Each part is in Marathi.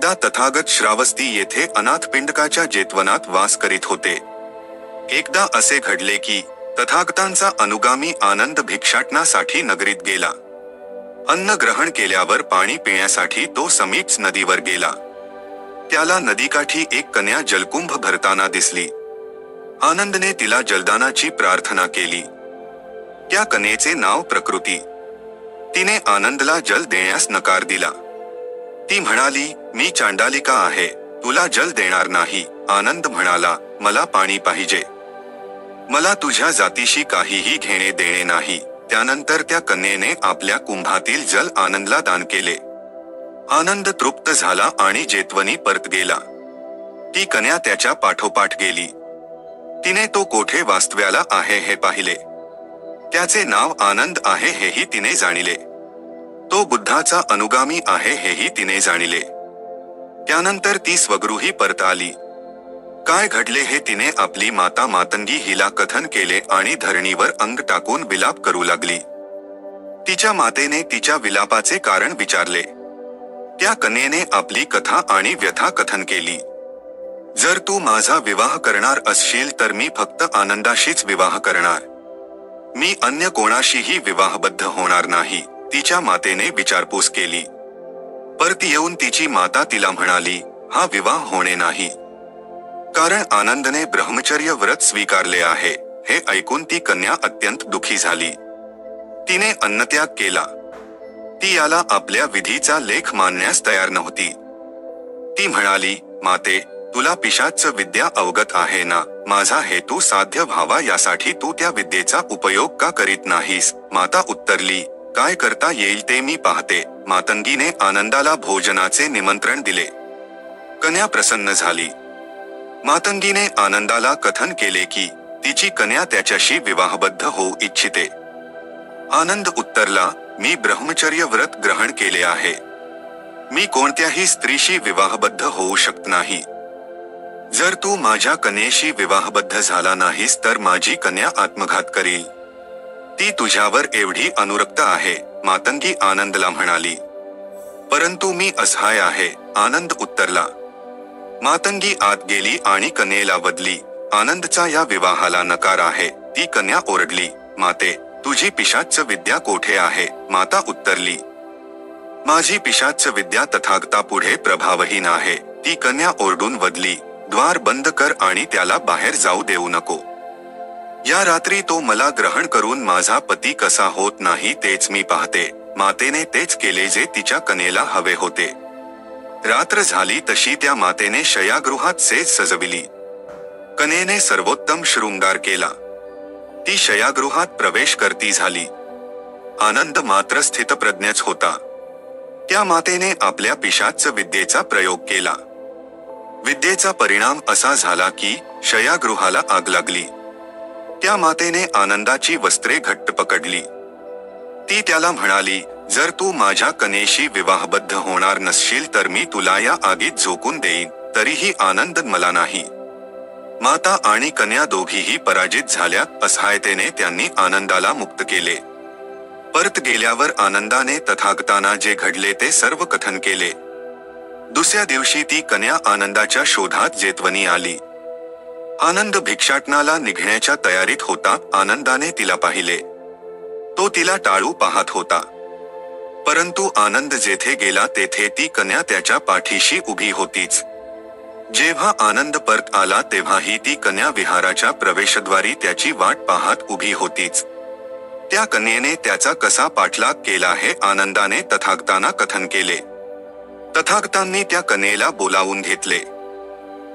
एकदा तथागत श्रावस्ती येथे अनाथपिंडकाच्या जेतवनात वास करीत होते. एकदा असे घडले की तथागतांचा अनुगामी आनंद भिक्षाटनासाठी नगरीत गेला. अन्न ग्रहण केल्यावर पाणी पिण्यासाठी तो समीपच नदीवर गेला. त्याला नदीकाठी एक कन्या जलकुंभ भरताना दिसली. आनंदने तिला जलदानाची प्रार्थना केली. त्या कन्येचे नाव प्रकृती. तिने आनंदला जल देण्यास नकार दिला. ती म्हणाली, मी चांडालिका आहे, तुला जल देणार नाही. आनंद म्हणाला, मला पाणी पाहिजे. मला तुझ्या जातीशी काहीही घेणे देणे नाही. त्यानंतर त्या कन्येने आपल्या कुंभातील जल आनंदला दान केले. आनंद तृप्त झाला आणि जेतवनी परत गेला. ती कन्या त्याच्या पाठोपाठ गेली. तिने तो कोठे वास्तव्याला आहे हे पाहिले. त्याचे नाव आनंद आहे हेही तिने जाणिले. तो बुद्धाचा अनुगामी आहे हेही तिने जाणिले. त्यानंतर ती स्वगृही परत आली. काय घडले हे तिने आपली माता मातंगी हिला कथन केले आणि धरणीवर अंग टाकून विलाप करू लागली. तिच्या मातेने तिच्या विलापाचे कारण विचारले. त्या कन्येने आपली कथा आणि व्यथा कथन केली. जर तू माझा विवाह करणार असशील तर मी फक्त आनंदाशीच विवाह करणार. मी अन्य कोणाशीही विवाहबद्ध होणार नाही. तिच्या मातेने विचारपूस केली. परत येऊन तिची माता तिला म्हणाली, हा विवाह होणे नाही, कारण आनंदने ब्रह्मचर्य व्रत स्वीकारले आहे. हे ऐकून ती कन्या अत्यंत दुःखी झाली. तिने अन्नत्याग केला. ती याला आपल्या विधीचा लेख मानण्यास तयार नव्हती. ती म्हणाली, माते, तुला पिशाच्च विद्या अवगत आहे ना. माझा हेतू साध्य व्हावा यासाठी तू त्या विद्येचा उपयोग का करीत नाहीस. माता उत्तरली, काय करता येईल ते मी पाहते. मातंगीने आनंदाला भोजनाचे निमंत्रण दिले. कन्या प्रसन्न झाली. मातंगीने आनंदाला कथन केले की तिची कन्या त्याच्याशी विवाहबद्ध होऊ इच्छिते. आनंद उत्तरला, मी ब्रह्मचर्य व्रत ग्रहण केले आहे. मी कोणत्याही स्त्रीशी विवाहबद्ध होऊ शकत नाही. जर तू माझ्या कन्येशी विवाहबद्ध झाला नाहीस तर माझी कन्या आत्मघात करील. ती तुझ्यावर एवढी अनुरक्त आहे. मातंगी आनंदला म्हणाली. परंतु मी असहाय आहे. आनंद उत्तरला. मातंगी आत गेली आणि कन्येला वदली. आनंदचा या विवाहाला नकार आहे. ती कन्या ओरडली, माते, तुझी पिशाच्च विद्या कोठे आहे. माता उत्तरली, माझी पिशाच्च विद्या तथागतापुढे प्रभावहीन आहे. ती कन्या ओरडून वदली, द्वार बंद कर आणि त्याला बाहेर जाऊ देऊ नको. या रात्री तो मला ग्रहण करून माझा पती कसा होत नाही तेच मी पाहते. मातेने तेच केले जे तिच्या कन्येला हवे होते. रात्र झाली तशी त्या मातेने शयागृहात सेज सजविली. कन्येने सर्वोत्तम शृंगार केला. ती शयागृहात प्रवेश करती झाली. आनंद मात्र स्थितप्रज्ञच होता. त्या मातेने आपल्या पिशाच्च विद्येचा प्रयोग केला. विद्येचा परिणाम असा झाला की शयागृहाला आग लागली. त्या मातेने आनंदाची वस्त्रे घट्ट पकडली. ती त्याला म्हणाली, जर तू माझ्या कन्येशी विवाहबद्ध होणार नसशील तर मी तुला या आगीत झोकून देईन. तरीही आनंद मला नाही. माता आणि कन्या दोघीही पराजित झाल्या. असहायतेने त्यांनी आनंदाला मुक्त केले. परत गेल्यावर आनंदाने तथागतांना जे घडले ते सर्व कथन केले. दुसऱ्या दिवशी ती कन्या आनंदाच्या शोधात जेतवनी आली. आनंद भिक्षाटनाला निघण्याच्या तयारीत होता. आनंदाने तिला पाहिले. तो तिला टाळू पाहत होता. परंतु आनंद जेथे गेला तेथे ती कन्या त्याच्या पाठीशी उभी होतीच. जेव्हा आनंद परत आला तेव्हाही ती कन्या विहाराच्या प्रवेशद्वारी त्याची वाट पाहत उभी होतीच. त्या कन्येने त्याचा कसा पाठलाग केला हे आनंदाने तथागतांना कथन केले. तथागतांनी त्या कन्येला बोलावून घेतले.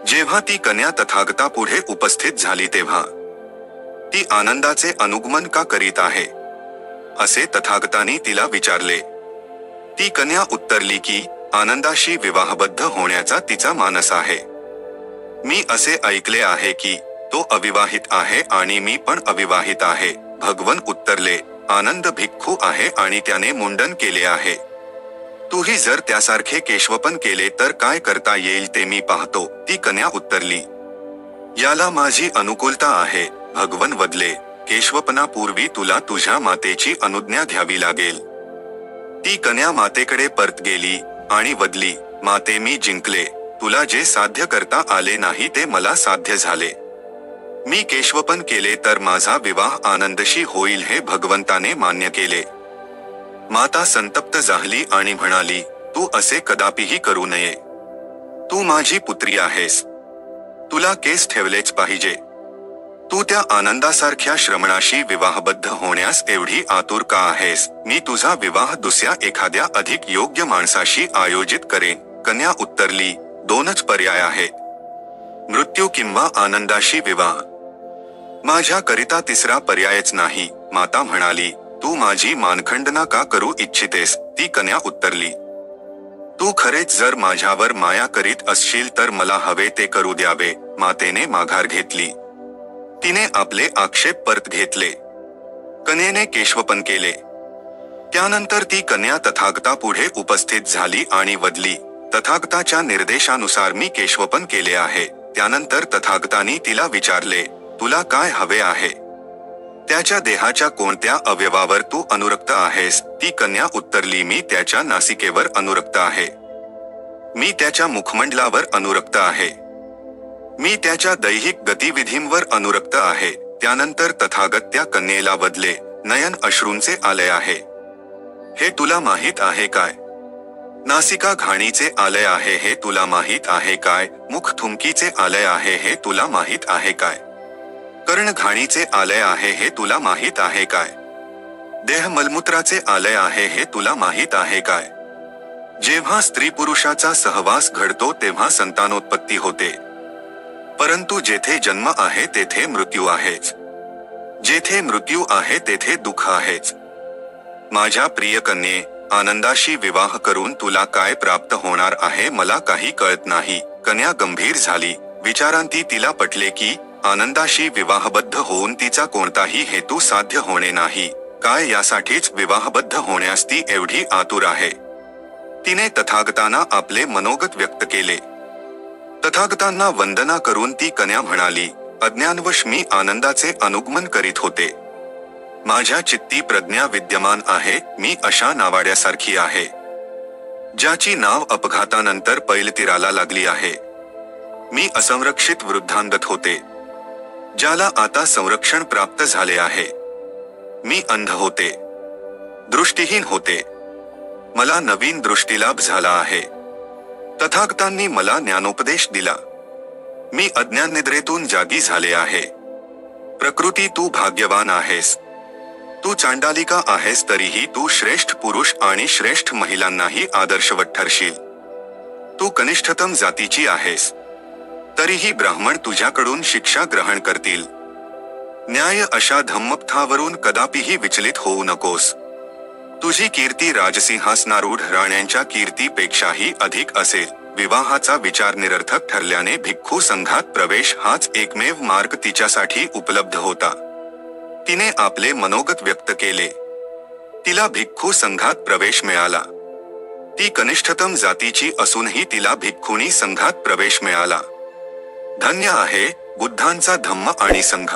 जेव्हा ती कन्या तथागतापुढे उपस्थित झाली तेव्हा ती आनंदाचे अनुगमन का करीत आहे असे तथागतांनी तिला विचारले. ती कन्या उत्तरली की आनंदाशी विवाहबद्ध होण्याचा तिचा मानस आहे. मी असे ऐकले आहे की तो अविवाहित आहे आणि मी पण अविवाहित आहे. भगवन उत्तरले, आनंद भिक्खू आहे आणि त्याने मुंडन केले आहे. तूही जर त्यासारखे केशवपन केले तर काय करता येईल ते मी पाहतो. ती कन्या उत्तरली, याला माझी अनुकूलता आहे. भगवन वदले, केशवपनापूर्वी तुला तुझ्या मातेची अनुज्ञा घ्यावी लागेल. ती कन्या मातेकडे परत गेली आणि वदली, माते मी जिंकले, तुला जे साध्य करता आले नाही ते मला साध्य झाले. मी केशवपन केले तर माझा विवाह आनंदशी होईल हे भगवंताने मान्य केले. माता संतप्त झाली आणि म्हणाली, तू असे कदापिही करू नये. तू माझी पुत्री आहेस. तुला केस ठेवलेच पाहिजे. तू त्या आनंदासारख्या श्रमणाशी विवाहबद्ध होण्यास एवढी आतुर का आहेस? मी तुझा विवाह दुसऱ्या एखाद्या अधिक योग्य माणसाशी आयोजित करेन. कन्या उत्तरली, दोनच पर्याय आहेत, मृत्यू किंवा आनंदाशी विवाह. माझ्याकरिता तिसरा पर्यायच नाही. माता म्हणाली, तू माझी मानखंडना का करू इच्छितेस? ती कन्या उत्तरली, तू खरेच जर माझ्यावर माया करीत असशील तर मला हवे ते करू द्यावे. मातेने माघार घेतली. तिने आपले आक्षेप परत घेतले. कन्येने केशवपन केले. त्यानंतर ती कन्या तथागतापुढे उपस्थित झाली आणि वदली, तथागताच्या निर्देशानुसार मी केशवपन केले आहे. त्यानंतर तथागतांनी तिला विचारले, तुला काय हवे आहे? त्याच्या देहाच्या कोणत्या अवयवावर तू अनुरक्त आहेस? ती कन्या उत्तरली, मी त्याच्या नासिकेवर अनुरक्त आहे. मी त्याच्या मुखमंडलावर अनुरक्त आहे. मी त्याच्या दैहिक गतिविधींवर अनुरक्त आहे. त्यानंतर तथागत त्या कन्येला वदले, नयन अश्रूंचे आलय आहे, हे तुला माहीत आहे काय? नासिका घाणीचे आलय आहे हे तुला माहीत आहे काय? मुख थुंकीचे आलय आहे हे तुला माहीत आहे काय? कर्ण घाणीचे आलय आहे हे तुला माहीत आहे काय? देह मलमूत्राचे आलय आहे हे तुला माहीत आहे काय? जेव्हा स्त्री पुरुषाचा सहवास घडतो तेव्हा संतानोत्पत्ती होते, परंतु जेथे जन्म आहे तेथे मृत्यू आहेच. जेथे मृत्यू आहे तेथे दुःख आहेच. माझ्या प्रिय कन्ये, आनंदाशी विवाह करून तुला काय प्राप्त होणार आहे मला काही कळत नाही. कन्या गंभीर झाली. विचारांती तिला पटले की आनंदाशी विवाहबद्ध होऊन तिचा कोणताही हेतू साध्य होणे नाही. काय यासाठीच विवाहबद्ध होण्यास ती एवढी आतुर आहे? तिने तथागतांना आपले मनोगत व्यक्त केले. तथागतांना वंदना करून ती कन्या म्हणाली, अज्ञानवश मी आनंदाचे अनुगमन करीत होते. माझ्या चित्ती प्रज्ञा विद्यमान आहे. मी अशा नावाड्यासारखी आहे, ज्याची नाव अपघातानंतर पैलतीराला लागली आहे. मी असंरक्षित वृद्धांगत होते, ज्याला आता संरक्षण प्राप्त झाले आहे. मी अंध होते, दृष्टीहीन होते. मला नवीन दृष्टीलाभ झाला आहे. तथागतांनी मला ज्ञानोपदेश दिला. मी अज्ञान निद्रेतून जागी झाले आहे. प्रकृती तू भाग्यवान आहेस. तू चांडालिका आहेस तरीही तू श्रेष्ठ पुरुष आणि श्रेष्ठ महिलांनाही आदर्शवत ठरशील. तू कनिष्ठतम जातीची आहेस, तरीही ब्राह्मण तुझ्याकडून शिक्षा ग्रहण करतील. न्याय अशा धम्मपथावरून कदापिही विचलित होऊ नकोस. तुझी कीर्ती राजसिंहासनारूढ राण्यांच्या कीर्तीपेक्षाही अधिक असेल. विवाहाचा विचार निरर्थक ठरल्याने भिक्खू संघात प्रवेश हाच एकमेव मार्ग तिच्यासाठी उपलब्ध होता. तिने आपले मनोगत व्यक्त केले. तिला भिक्खू संघात प्रवेश मिळाला. ती कनिष्ठतम जातीची असूनही तिला भिक्खुनी संघात प्रवेश मिळाला. धन्य आहे बुद्धांचा धम्म आणि संघ.